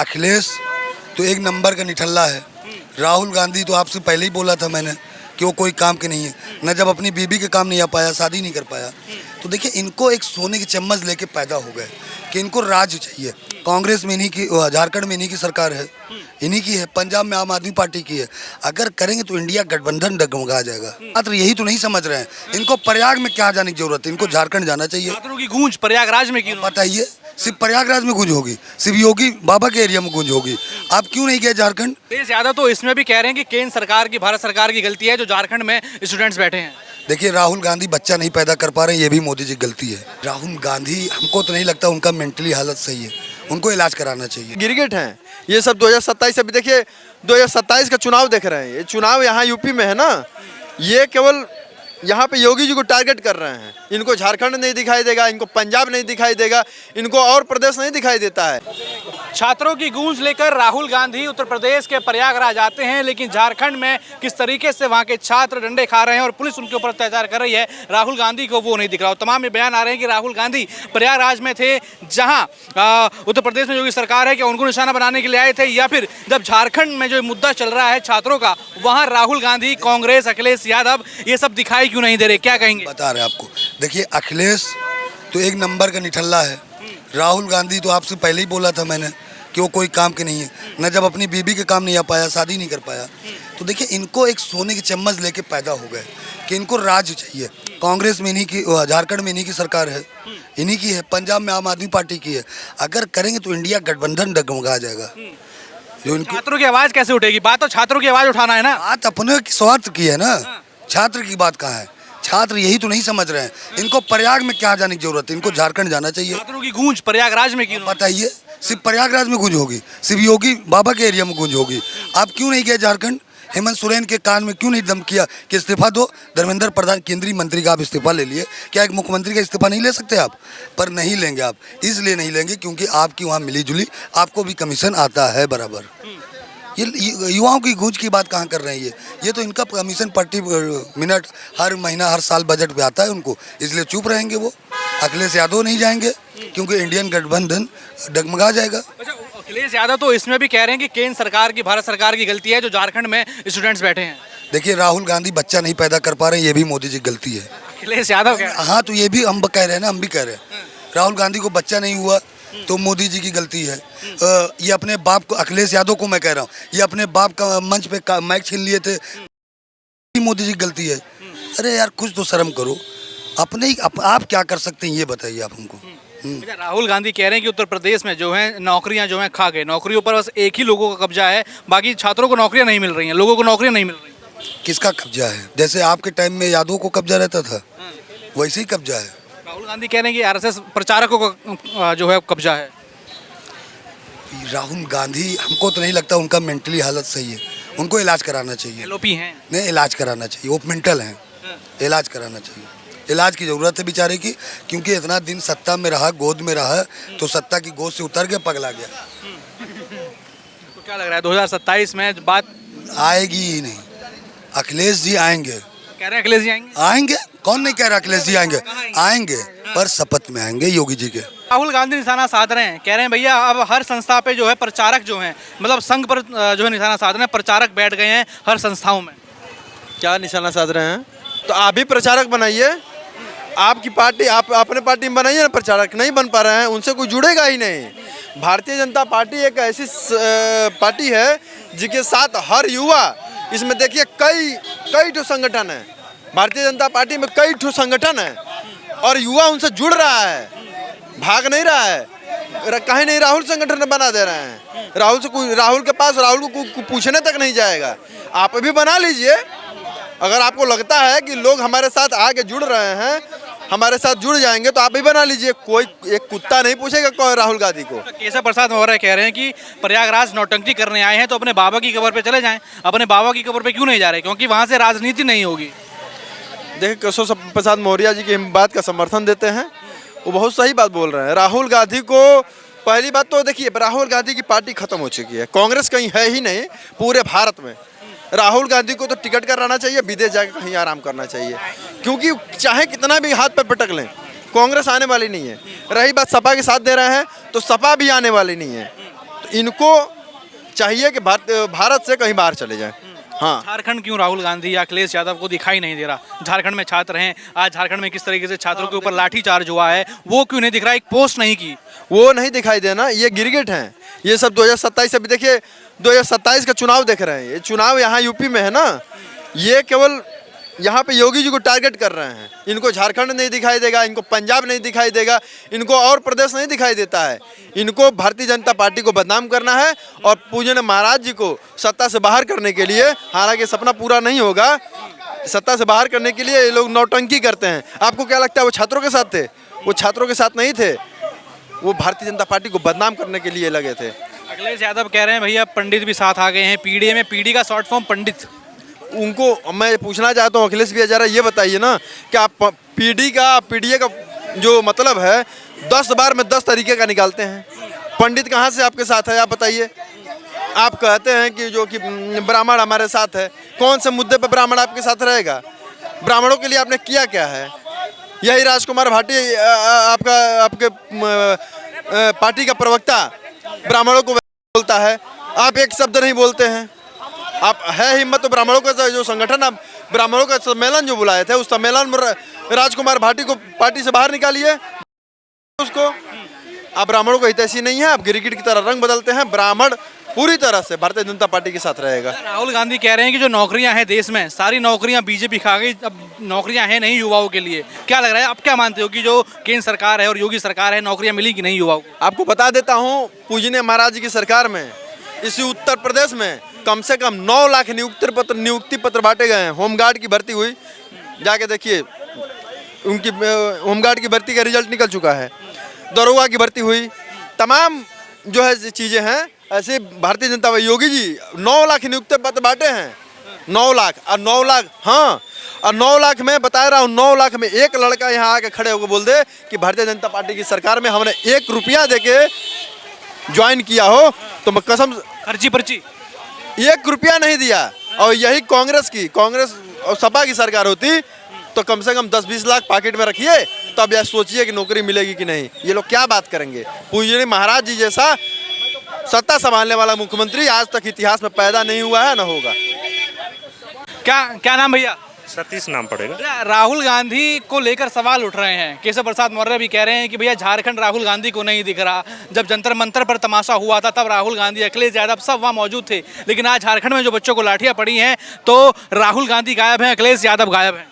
अखिलेश तो एक नंबर का निठल्ला है। राहुल गांधी तो आपसे पहले ही बोला था मैंने कि वो कोई काम के नहीं है, न जब अपनी बीबी के काम नहीं आ पाया, शादी नहीं कर पाया। तो देखिए, इनको एक सोने की चम्मच लेके पैदा हो गए कि इनको राज चाहिए। कांग्रेस में इन्हीं की, झारखंड में इन्हीं की सरकार है, इन्हीं की है, पंजाब में आम आदमी पार्टी की है। अगर करेंगे तो इंडिया गठबंधन डगमगा जाएगा। मात्र यही तो नहीं समझ रहे हैं, इनको प्रयाग में क्या जाने की जरूरत है, इनको झारखंड जाना चाहिए। छात्रों की गूंज प्रयागराज में क्यों? बताइए, सिर्फ प्रयागराज में गूंज होगी, सिर्फ योगी बाबा के एरिया में गूंज होगी। आप क्यों नहीं गए झारखंड? तेज यादव तो इसमें भी कह रहे हैं कि केंद्र सरकार की, भारत सरकार की गलती है जो झारखंड में स्टूडेंट्स बैठे हैं। देखिए, राहुल गांधी बच्चा नहीं पैदा कर पा रहे, ये भी मोदी जी की गलती है। राहुल गांधी, हमको तो नहीं लगता उनका मेंटली हालत सही है, उनको इलाज कराना चाहिए। गिरगिट हैं ये सब। 2027 अभी देखिए, 2027 का चुनाव देख रहे हैं। ये चुनाव यहाँ यूपी में है ना, ये केवल यहाँ पे योगी जी को टारगेट कर रहे हैं। इनको झारखंड नहीं दिखाई देगा, इनको पंजाब नहीं दिखाई देगा, इनको और प्रदेश नहीं दिखाई देता है। छात्रों की गूंज लेकर राहुल गांधी उत्तर प्रदेश के प्रयागराज आते हैं, लेकिन झारखंड में किस तरीके से वहां के छात्र डंडे खा रहे हैं और पुलिस उनके ऊपर अत्याचार कर रही है, राहुल गांधी को वो नहीं दिख रहा। तमाम ये बयान आ रहे हैं कि राहुल गांधी प्रयागराज में थे, जहां उत्तर प्रदेश में जो की सरकार है, क्या उनको निशाना बनाने के लिए आए थे, या फिर जब झारखंड में जो मुद्दा चल रहा है छात्रों का, वहां राहुल गांधी, कांग्रेस, अखिलेश यादव ये सब दिखाई क्यों नहीं दे रहे? क्या कहेंगे? बता रहे आपको। देखिए, अखिलेश तो एक नंबर का निठल्ला है। राहुल गांधी तो आपसे पहले ही बोला था मैंने कि वो कोई काम के नहीं है, न जब अपनी बीबी के काम नहीं आ पाया, शादी नहीं कर पाया। तो देखिए, इनको एक सोने की चम्मच लेके पैदा हो गए कि इनको राज चाहिए। कांग्रेस में इन्हीं की, झारखंड में इन्हीं की सरकार है, इन्हीं की है, पंजाब में आम आदमी पार्टी की है। अगर करेंगे तो इंडिया गठबंधन डगमगा जाएगा। जो इनकी छात्रों की आवाज कैसे उठेगी? बात तो छात्रों की आवाज उठाना है ना। बात अपने स्वार्थ की है ना, छात्र की बात कहाँ है? छात्र यही तो नहीं समझ रहे हैं, इनको प्रयाग में क्या जाने की जरूरत है, इनको झारखंड जाना चाहिए। छात्रों की गूंज प्रयागराज में क्यों? बताइए, सिर्फ प्रयागराज में गूंज होगी, सिर्फ योगी बाबा के एरिया में गूंज होगी। आप क्यों नहीं गए झारखंड? हेमंत सोरेन के कान में क्यों नहीं दम किया कि इस्तीफा दो? धर्मेंद्र प्रधान, केंद्रीय मंत्री का आप इस्तीफा ले लिए, क्या एक मुख्यमंत्री का इस्तीफा नहीं ले सकते आप? पर नहीं लेंगे आप, इसलिए नहीं लेंगे क्योंकि आपकी वहाँ मिली जुली, आपको भी कमीशन आता है बराबर। ये युवाओं की गूंज की बात कहाँ कर रहे हैं? ये तो इनका कमीशन प्रति मिनट, हर महीना, हर साल बजट पे आता है उनको, इसलिए चुप रहेंगे वो। अखिलेश यादव नहीं जाएंगे क्योंकि इंडियन गठबंधन डगमगा जाएगा। अच्छा, अखिलेश यादव तो इसमें भी कह रहे हैं कि केंद्र सरकार की, भारत सरकार की गलती है जो झारखंड में स्टूडेंट्स बैठे हैं। देखिए, राहुल गांधी बच्चा नहीं पैदा कर पा रहे, ये भी मोदी जी की गलती है। अखिलेश यादव कह रहे हैं। हाँ, तो ये भी हम कह रहे हैं ना, हम भी कह रहे हैं। राहुल गांधी को बच्चा नहीं हुआ तो मोदी जी की गलती है। ये अपने बाप को, अखिलेश यादव को मैं कह रहा हूँ, ये अपने बाप का मंच पे माइक छीन लिए थे, मोदी जी की गलती है। अरे यार, कुछ तो शर्म करो अपने ही। आप क्या कर सकते हैं ये बताइए आप हमको। अच्छा, राहुल गांधी कह रहे हैं कि उत्तर प्रदेश में जो है नौकरियां जो हैं खा गए, नौकरियों पर बस एक ही लोगों का कब्जा है, बाकी छात्रों को नौकरियां नहीं मिल रही हैं, लोगों को नौकरियां नहीं मिल रही। किसका कब्जा है? जैसे आपके टाइम में यादव को कब्जा रहता था, वैसे ही कब्जा है। राहुल गांधी कह रहे हैं कि आरएसएस प्रचारकों का जो है कब्जा है। राहुल गांधी, हमको तो नहीं लगता उनका मेंटली हालत सही है, उनको इलाज कराना चाहिए। एलओपी हैं। नहीं, इलाज कराना चाहिए, वो मेंटल हैं, इलाज कराना चाहिए। इलाज की ज़रूरत है बेचारे की, क्योंकि इतना दिन सत्ता में रहा, गोद में रहा, तो सत्ता की गोद से उतर के पगला गया। तो क्या लग रहा है 2027 में बात आएगी ही नहीं? अखिलेश जी आएंगे, कह रहे हैं अखिलेश जी आएंगे। आएंगे, कौन नहीं कह रहा अखिलेश जी आएंगे? आएंगे, पर शपथ में आएंगे योगी जी के। राहुल गांधी निशाना साध रहे हैं, कह रहे हैं भैया अब हर संस्था पे जो है प्रचारक जो हैं, मतलब संघ पर जो है निशाना साध रहे हैं, प्रचारक बैठ गए हैं हर संस्थाओं में। क्या निशाना साध रहे हैं? तो आप भी प्रचारक बनाइए। आपकी पार्टी, आप अपने पार्टी में बनाइए ना प्रचारक। नहीं बन पा रहे हैं, उनसे कोई जुड़ेगा ही नहीं। भारतीय जनता पार्टी एक ऐसी पार्टी है जिसके साथ हर युवा, इसमें देखिए कई ठो संगठन है, भारतीय जनता पार्टी में कई ठो संगठन है, और युवा उनसे जुड़ रहा है, भाग नहीं रहा है। कहीं नहीं राहुल संगठन बना दे रहे हैं। राहुल के पास राहुल को पूछने तक नहीं जाएगा। आप भी बना लीजिए। अगर आपको लगता है कि लोग हमारे साथ आगे जुड़ रहे हैं, हमारे साथ जुड़ जाएंगे, तो आप भी बना लीजिए। कोई एक कुत्ता नहीं पूछेगा कौन राहुल गांधी को। केशव प्रसाद मौर्य कह रहे हैं कि प्रयागराज नौटंकी करने आए हैं तो अपने बाबा की कब्र पे चले जाएं। अपने बाबा की कब्र पे क्यों नहीं जा रहे? क्योंकि वहाँ से राजनीति नहीं होगी। देखिए, केशव प्रसाद मौर्य जी की हम बात का समर्थन देते हैं, वो बहुत सही बात बोल रहे हैं। राहुल गांधी को, पहली बात तो देखिए, राहुल गांधी की पार्टी खत्म हो चुकी है, कांग्रेस कहीं है ही नहीं पूरे भारत में। राहुल गांधी को तो टिकट कराना चाहिए, विदेश जाकर कहीं आराम करना चाहिए, क्योंकि चाहे कितना भी हाथ पर पटक लें, कांग्रेस आने वाली नहीं है। रही बात सपा के साथ दे रहे हैं, तो सपा भी आने वाली नहीं है। तो इनको चाहिए कि भारत से कहीं बाहर चले जाएं। हाँ, झारखंड क्यों राहुल गांधी या अखिलेश यादव को दिखाई नहीं दे रहा? झारखंड में छात्र हैं, आज झारखंड में किस तरीके से छात्रों के ऊपर लाठीचार्ज हुआ है, वो क्यों नहीं दिख रहा? एक पोस्ट नहीं की। वो नहीं दिखाई देना, ये गिरगिट हैं। ये सब 2027 अभी देखिए, 2027 का चुनाव देख रहे हैं। ये चुनाव यहाँ यूपी में है ना, ये केवल यहाँ पे योगी जी को टारगेट कर रहे हैं। इनको झारखंड नहीं दिखाई देगा, इनको पंजाब नहीं दिखाई देगा, इनको और प्रदेश नहीं दिखाई देता है। इनको भारतीय जनता पार्टी को बदनाम करना है और पूजनीय महाराज जी को सत्ता से बाहर करने के लिए, हालांकि सपना पूरा नहीं होगा, सत्ता से बाहर करने के लिए ये लोग नौटंकी करते हैं। आपको क्या लगता है वो छात्रों के साथ थे? वो छात्रों के साथ नहीं थे, वो भारतीय जनता पार्टी को बदनाम करने के लिए लगे थे। अखिलेश यादव कह रहे हैं भैया पंडित भी साथ आ गए हैं, पीडीए में, पीडी का शॉर्ट फॉर्म पंडित। उनको मैं पूछना चाहता हूँ, अखिलेश भैया जरा ये बताइए ना कि आप पीडीए का जो मतलब है 10 बार में 10 तरीके का निकालते हैं। पंडित कहाँ से आपके साथ है, आप बताइए। आप कहते हैं कि जो कि ब्राह्मण हमारे साथ है, कौन से मुद्दे पर ब्राह्मण आपके साथ रहेगा? ब्राह्मणों के लिए आपने किया क्या है? यही राजकुमार भाटी आपके पार्टी का प्रवक्ता ब्राह्मणों को बोलता है, आप एक शब्द नहीं बोलते हैं। आप है हिम्मत तो ब्राह्मणों का जो संगठन, आप ब्राह्मणों का सम्मेलन जो बुलाए थे, उस सम्मेलन में राजकुमार भाटी को पार्टी से बाहर निकालिए उसको। आप ब्राह्मणों को हितैषी नहीं है, आप गिरगिट की तरह रंग बदलते हैं। ब्राह्मण पूरी तरह से भारतीय जनता पार्टी के साथ रहेगा। राहुल गांधी कह रहे हैं कि जो नौकरियां हैं देश में, सारी नौकरियां बीजेपी खा गई, अब नौकरियां हैं नहीं युवाओं के लिए। क्या लग रहा है, आप क्या मानते हो कि जो केंद्र सरकार है और योगी सरकार है, नौकरियां मिली कि नहीं युवाओं को? आपको बता देता हूँ, पूजनीय महाराज जी की सरकार में इसी उत्तर प्रदेश में कम से कम 9 लाख नियुक्ति पत्र बांटे गए हैं। होमगार्ड की भर्ती हुई, जाके देखिए, उनकी होमगार्ड की भर्ती का रिजल्ट निकल चुका है। दरोगा की भर्ती हुई, तमाम जो है चीज़ें हैं। ऐसे भारतीय जनता योगी जी 9 लाख नियुक्ति पत्र बांटे हैं। 9 लाख और 9 लाख, हाँ, और 9 लाख में बता रहा हूँ, 9 लाख में एक लड़का यहाँ आके खड़े होकर बोल दे कि भारतीय जनता पार्टी की सरकार में हमने 1 रुपया देके ज्वाइन किया हो, तो मैं कसम, खर्ची पर्ची 1 रुपया नहीं दिया। और यही कांग्रेस और सपा की सरकार होती तो कम से कम 10-20 लाख पॉकेट में रखिए, तो अब यह सोचिए कि नौकरी मिलेगी कि नहीं। ये लोग क्या बात करेंगे? पूजनीय महाराज जी जैसा सत्ता संभालने वाला मुख्यमंत्री आज तक इतिहास में पैदा नहीं हुआ है, न होगा। क्या नाम भैया? सतीश नाम पड़ेगा। राहुल गांधी को लेकर सवाल उठ रहे हैं। केशव प्रसाद मौर्य भी कह रहे हैं कि भैया झारखंड राहुल गांधी को नहीं दिख रहा। जब जंतर मंतर पर तमाशा हुआ था तब राहुल गांधी, अखिलेश यादव सब वहाँ मौजूद थे, लेकिन आज झारखंड में जो बच्चों को लाठियाँ पड़ी हैं तो राहुल गांधी गायब हैं, अखिलेश यादव गायब हैं।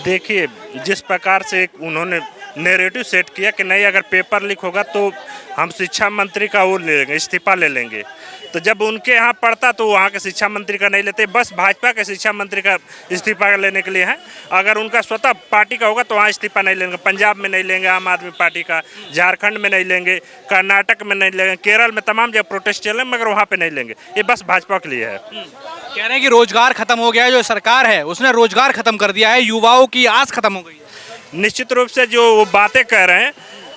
देखिए, जिस प्रकार से उन्होंने नैरेटिव सेट किया कि नहीं, अगर पेपर लीक होगा तो हम शिक्षा मंत्री का वो ले लेंगे, इस्तीफा ले लेंगे, तो जब उनके यहाँ पड़ता तो वहाँ के शिक्षा मंत्री का नहीं लेते, बस भाजपा के शिक्षा मंत्री का इस्तीफा लेने के लिए है। अगर उनका स्वतः पार्टी का होगा तो वहाँ इस्तीफा नहीं लेंगे। पंजाब में नहीं लेंगे आम आदमी पार्टी का, झारखंड में नहीं लेंगे, कर्नाटक में नहीं लेंगे, केरल में तमाम जगह प्रोटेस्ट चले, मगर वहाँ पे नहीं लेंगे। ये बस भाजपा के लिए है। कह रहे हैं कि रोजगार खत्म हो गया है, जो सरकार है उसने रोजगार खत्म कर दिया है, युवाओं की आस खत्म हो गई है। निश्चित रूप से जो वो बातें कह रहे हैं,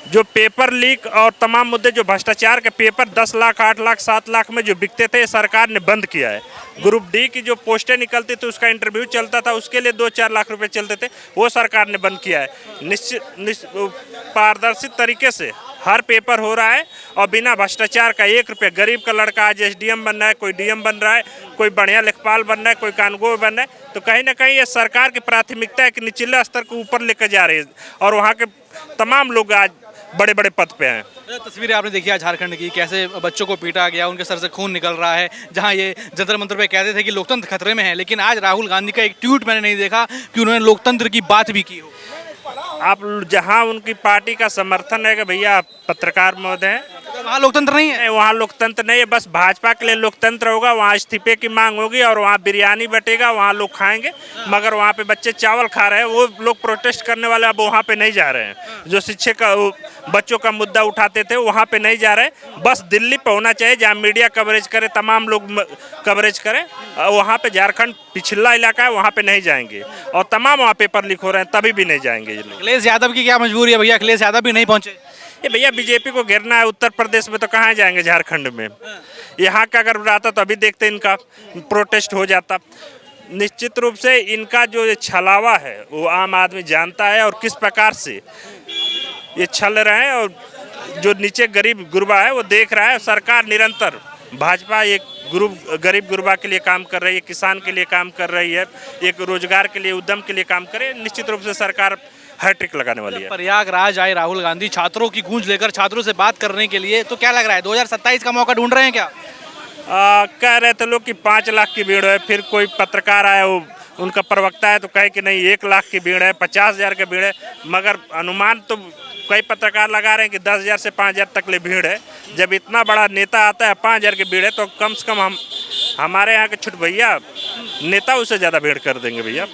जो पेपर लीक और तमाम मुद्दे, जो भ्रष्टाचार के पेपर 10 लाख, 8 लाख, 7 लाख में जो बिकते थे, सरकार ने बंद किया है। ग्रुप डी की जो पोस्टें निकलती थी, उसका इंटरव्यू चलता था, उसके लिए 2-4 लाख रुपए चलते थे, वो सरकार ने बंद किया है। निश्चित पारदर्शी तरीके से हर पेपर हो रहा है और बिना भ्रष्टाचार का 1 रुपये। गरीब का लड़का आज एसडीएम बन रहा है, कोई डीएम बन रहा है, कोई बढ़िया लेखपाल बन रहा है, कोई कानूनगो बन रहा है। तो कहीं ना कहीं ये सरकार की प्राथमिकता है कि निचले स्तर को ऊपर लेकर जा रही है और वहाँ के तमाम लोग आज बड़े बड़े पद पे हैं। तस्वीरें आपने देखी आज झारखंड की, कैसे बच्चों को पीटा गया, उनके सर से खून निकल रहा है। जहां ये जंतर मंतर पे कहते थे कि लोकतंत्र खतरे में है, लेकिन आज राहुल गांधी का एक ट्वीट मैंने नहीं देखा कि उन्होंने लोकतंत्र की बात भी की हो। आप जहां उनकी पार्टी का समर्थन है कि भैया पत्रकार महोदय हैं, तो वहाँ लोकतंत्र नहीं है। वहाँ लोकतंत्र नहीं है, बस भाजपा के लिए लोकतंत्र होगा। वहाँ इस्तीफे की मांग होगी और वहाँ बिरयानी बटेगा, वहाँ लोग खाएंगे, मगर वहाँ पे बच्चे चावल खा रहे हैं, वो लोग प्रोटेस्ट करने वाले अब वहाँ पे नहीं जा रहे हैं। जो शिक्षक का बच्चों का मुद्दा उठाते थे वहाँ पे नहीं जा रहे, बस दिल्ली पे होना चाहिए जहाँ मीडिया कवरेज करे, तमाम लोग कवरेज करें। वहाँ पे झारखंड पिछला इलाका है, वहाँ पे नहीं जाएंगे और तमाम वहाँ पेपर लीक हो रहे हैं, तभी भी नहीं जाएंगे ये लोग। अखिलेश यादव की क्या मजबूरी है भैया? अखिलेश यादव भी नहीं पहुँचे। ये भैया बीजेपी को घेरना है उत्तर प्रदेश में, तो कहाँ जाएंगे झारखंड में? यहाँ का अगर रहता तो अभी देखते इनका प्रोटेस्ट हो जाता। निश्चित रूप से इनका जो ये छलावा है वो आम आदमी जानता है और किस प्रकार से ये छल रहे हैं और जो नीचे गरीब गुरबा है वो देख रहा है। सरकार निरंतर भाजपा एक गरीब गुरबा के लिए काम कर रही है, किसान के लिए काम कर रही है, एक रोजगार के लिए, उद्यम के लिए काम करे। निश्चित रूप से सरकार हैट्रिक लगाने वाली है। प्रयागराज आए राहुल गांधी छात्रों की गूंज लेकर, छात्रों से बात करने के लिए, तो क्या लग रहा है 2027 का मौका ढूंढ रहे हैं क्या? कह रहे थे लोग कि 5 लाख की भीड़ है, फिर कोई पत्रकार आया, वो उनका प्रवक्ता है तो कहे कि नहीं 1 लाख की भीड़ है, 50,000 की भीड़ है, मगर अनुमान तो कई पत्रकार लगा रहे हैं कि 10,000 से 5,000 तक ले भीड़ है। जब इतना बड़ा नेता आता है 5,000 की भीड़ है तो कम से कम हमारे यहाँ के छुट भैया नेता उससे ज़्यादा भीड़ कर देंगे भैया।